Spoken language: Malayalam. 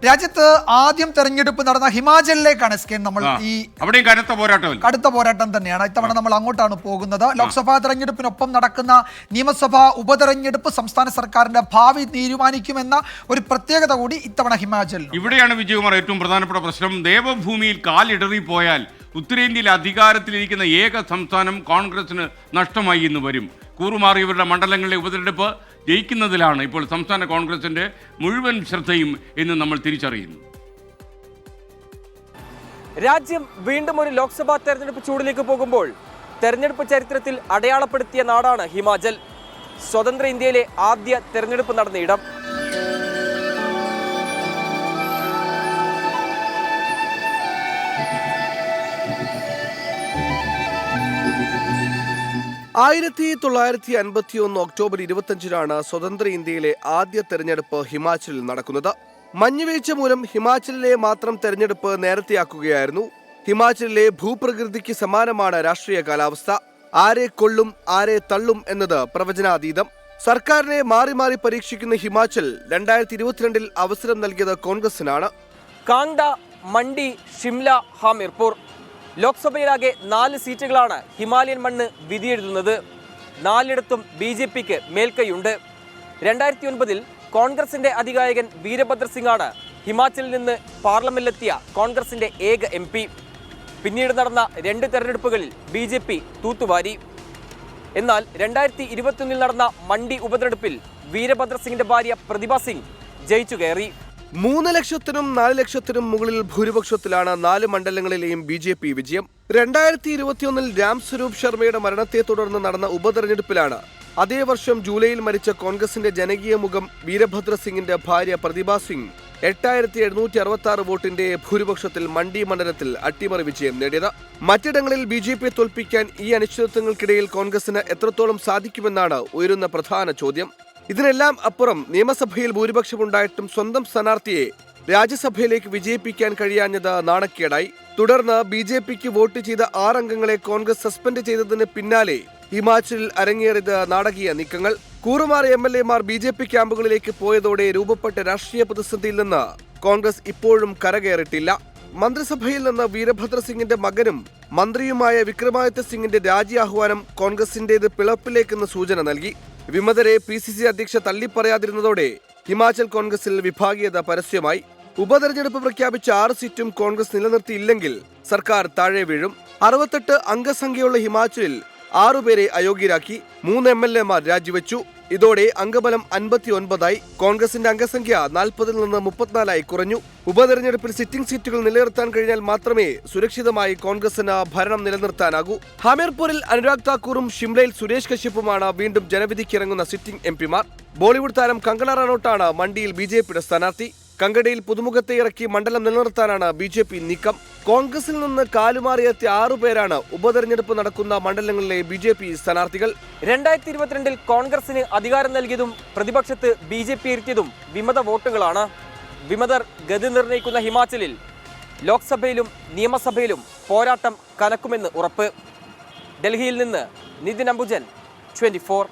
രാജ്യത്ത് ആദ്യം തെരഞ്ഞെടുപ്പ് നടന്ന ഹിമാചലിലേക്കാണ് സ്കേൻ നമ്മൾ ഈ അവിടെയും കടുത്ത പോരാട്ടം തന്നെയാണ്. ഇത്തവണ നമ്മൾ അങ്ങോട്ടാണ് പോകുന്നത്. ലോക്സഭാ തെരഞ്ഞെടുപ്പിനൊപ്പം നടക്കുന്ന നിയമസഭാ ഉപതെരഞ്ഞെടുപ്പ് സംസ്ഥാന സർക്കാരിന്റെ ഭാവി തീരുമാനിക്കുമെന്ന ഒരു പ്രത്യേകത കൂടി ഇത്തവണ ഹിമാചൽ. ഇവിടെയാണ് വിജയകുമാർ ഏറ്റവും പ്രധാനപ്പെട്ട പ്രശ്നം. ദേവഭൂമിയിൽ കാലിടറിപ്പോയാൽ ഉത്തരേന്ത്യയിൽ അധികാരത്തിലിരിക്കുന്ന ഏക സംസ്ഥാനം കോൺഗ്രസിന് നഷ്ടമായി എന്ന് വരും. കൂറുമാറിയവരുടെ മണ്ഡലങ്ങളിലെ ഉപതെരഞ്ഞെടുപ്പ് ജയിക്കുന്നതിലാണ് ഇപ്പോൾ സംസ്ഥാന കോൺഗ്രസിന്റെ മുഴുവൻ ശ്രദ്ധയും എന്ന് നമ്മൾ തിരിച്ചറിയുന്നു. രാജ്യം വീണ്ടും ഒരു ലോക്സഭാ തെരഞ്ഞെടുപ്പ് ചൂടിലേക്ക് പോകുമ്പോൾ തെരഞ്ഞെടുപ്പ് ചരിത്രത്തിൽ അടയാളപ്പെടുത്തിയ നാടാണ് ഹിമാചൽ. സ്വതന്ത്ര ഇന്ത്യയിലെ ആദ്യ തെരഞ്ഞെടുപ്പ് നടന്ന ഇടം. ഒക്ടോബർ 25 സ്വതന്ത്ര ഇന്ത്യയിലെ ആദ്യ തെരഞ്ഞെടുപ്പ് ഹിമാചലിൽ നടക്കുന്നത്. മഞ്ഞുവീഴ്ച മൂലം ഹിമാചലിലെ മാത്രം തെരഞ്ഞെടുപ്പ് നേരത്തെയാക്കുകയായിരുന്നു. ഹിമാചലിലെ ഭൂപ്രകൃതിക്ക് സമാനമാണ് രാഷ്ട്രീയ കാലാവസ്ഥ. ആരെ കൊള്ളും ആരെ തള്ളും എന്നത് പ്രവചനാതീതം. സർക്കാരിനെ മാറി മാറി പരീക്ഷിക്കുന്ന ഹിമാചൽ 2022 അവസരം നൽകിയത് കോൺഗ്രസിനാണ്. കാങ്ഡ, മണ്ഡി, ഷിംല, ഹാമിർപൂർ ലോക്സഭയിലാകെ 4 സീറ്റുകളാണ് ഹിമാലയൻ മണ്ണ് വിധിയെഴുതുന്നത്. 4ഇടത്തും BJPക്ക് മേൽക്കൈയുണ്ട്. 2009 കോൺഗ്രസിന്റെ അധികായകൻ വീരഭദ്ര സിംഗാണ് ഹിമാചലിൽ നിന്ന് പാർലമെന്റിലെത്തിയ കോൺഗ്രസിന്റെ ഏക MP. പിന്നീട് നടന്ന 2 തെരഞ്ഞെടുപ്പുകളിൽ BJP തൂത്തുവാരി. എന്നാൽ 2021 നടന്ന മണ്ഡി ഉപതെരഞ്ഞെടുപ്പിൽ വീരഭദ്ര സിംഗിന്റെ ഭാര്യ പ്രതിഭ സിംഗ് ജയിച്ചു കയറി. 3 ലക്ഷത്തിനും 4 ലക്ഷത്തിനും മുകളിൽ ഭൂരിപക്ഷത്തിലാണ് 4 മണ്ഡലങ്ങളിലെയും BJP വിജയം. 2021 രാം സ്വരൂപ് ശർമ്മയുടെ മരണത്തെ തുടർന്ന് നടന്ന ഉപതെരഞ്ഞെടുപ്പിലാണ് അതേ വർഷം ജൂലൈയിൽ മരിച്ച കോൺഗ്രസിന്റെ ജനകീയ മുഖം വീരഭദ്ര സിംഗിന്റെ ഭാര്യ പ്രതിഭ സിംഗ് 8766 വോട്ടിന്റെ ഭൂരിപക്ഷത്തിൽ മണ്ഡി മണ്ഡലത്തിൽ അട്ടിമറി വിജയം നേടിയത്. മറ്റിടങ്ങളിൽ BJP തോൽപ്പിക്കാൻ ഈ അനിശ്ചിതത്വങ്ങൾക്കിടയിൽ കോൺഗ്രസിന് എത്രത്തോളം സാധിക്കുമെന്നാണ് ഉയരുന്ന പ്രധാന ചോദ്യം. ഇതിനെല്ലാം അപ്പുറം നിയമസഭയിൽ ഭൂരിപക്ഷമുണ്ടായിട്ടും സ്വന്തം സ്ഥാനാർത്ഥിയെ രാജ്യസഭയിലേക്ക് വിജയിപ്പിക്കാൻ കഴിയാഞ്ഞത് നാണക്കേടായി. തുടർന്ന് BJPക്ക് വോട്ട് ചെയ്ത 6 അംഗങ്ങളെ കോൺഗ്രസ് സസ്പെൻഡ് ചെയ്തതിന് പിന്നാലെ ഹിമാചലിൽ അരങ്ങേറിയത് നാടകീയ നീക്കങ്ങൾ. കൂറുമാറിയ MLA-മാർ BJP ക്യാമ്പുകളിലേക്ക് പോയതോടെ രൂപപ്പെട്ട രാഷ്ട്രീയ പ്രതിസന്ധിയിൽ നിന്ന് കോൺഗ്രസ് ഇപ്പോഴും കരകയറിയിട്ടില്ല. മന്ത്രിസഭയിൽ നിന്ന് വീരഭദ്ര സിംഗിന്റെ മകനും മന്ത്രിയുമായ വിക്രമാദിത്യ സിംഗിന്റെ രാജി ആഹ്വാനം കോൺഗ്രസിന്റേത് പിളപ്പിലേക്കെന്ന് സൂചന നൽകി. വിമതരെ PCC അധ്യക്ഷ തള്ളിപ്പറയാതിരുന്നതോടെ ഹിമാചൽ കോൺഗ്രസിൽ വിഭാഗീയത പരസ്യമായി. ഉപതെരഞ്ഞെടുപ്പ് പ്രഖ്യാപിച്ച 6 സീറ്റും കോൺഗ്രസ് നിലനിർത്തിയില്ലെങ്കിൽ സർക്കാർ താഴെ വീഴും. 68 അംഗസംഖ്യയുള്ള ഹിമാചലിൽ 6 പേരെ അയോഗ്യരാക്കി. 3 MLA-മാർ രാജിവെച്ചു. ഇതോടെ അംഗബലം 59ആയി. കോൺഗ്രസിന്റെ അംഗസംഖ്യ 40-ൽ നിന്ന് 34ആയി കുറഞ്ഞു. ഉപതെരഞ്ഞെടുപ്പിൽ സിറ്റിംഗ് സീറ്റുകൾ നിലനിർത്താൻ കഴിഞ്ഞാൽ മാത്രമേ സുരക്ഷിതമായി കോൺഗ്രസിന് ഭരണം നിലനിർത്താനാകൂ. ഹാമിർപൂരിൽ അനുരാഗ് താക്കൂറും ഷിംലയിൽ സുരേഷ് കശ്യപ്പുമാണ് വീണ്ടും ജനവിധിക്കിറങ്ങുന്ന സിറ്റിംഗ് MP-മാർ. ബോളിവുഡ് താരം കങ്കണ റണൌട്ടാണ് മണ്ഡിയിൽ BJPയുടെ സ്ഥാനാർത്ഥി. കങ്കടയിൽ പുതുമുഖത്തെ ഇറക്കി മണ്ഡലം നിലനിർത്താനാണ് BJP നീക്കം. കോൺഗ്രസിൽ നിന്ന് കാലുമാറിയെത്തിയ 6 പേരാണ് ഉപതെരഞ്ഞെടുപ്പ് നടക്കുന്ന മണ്ഡലങ്ങളിലെ BJP സ്ഥാനാർത്ഥികൾ. 2022 കോൺഗ്രസിന് അധികാരം നൽകിയതും പ്രതിപക്ഷത്ത് BJP ഇരുത്തിയതും വിമത വോട്ടുകളാണ്. വിമതർ ഗതി നിർണ്ണയിക്കുന്ന ഹിമാചലിൽ ലോക്സഭയിലും നിയമസഭയിലും പോരാട്ടം കനക്കുമെന്ന് ഉറപ്പ്. ഡൽഹിയിൽ നിന്ന് നിതിൻ അംബുജൻ, 24.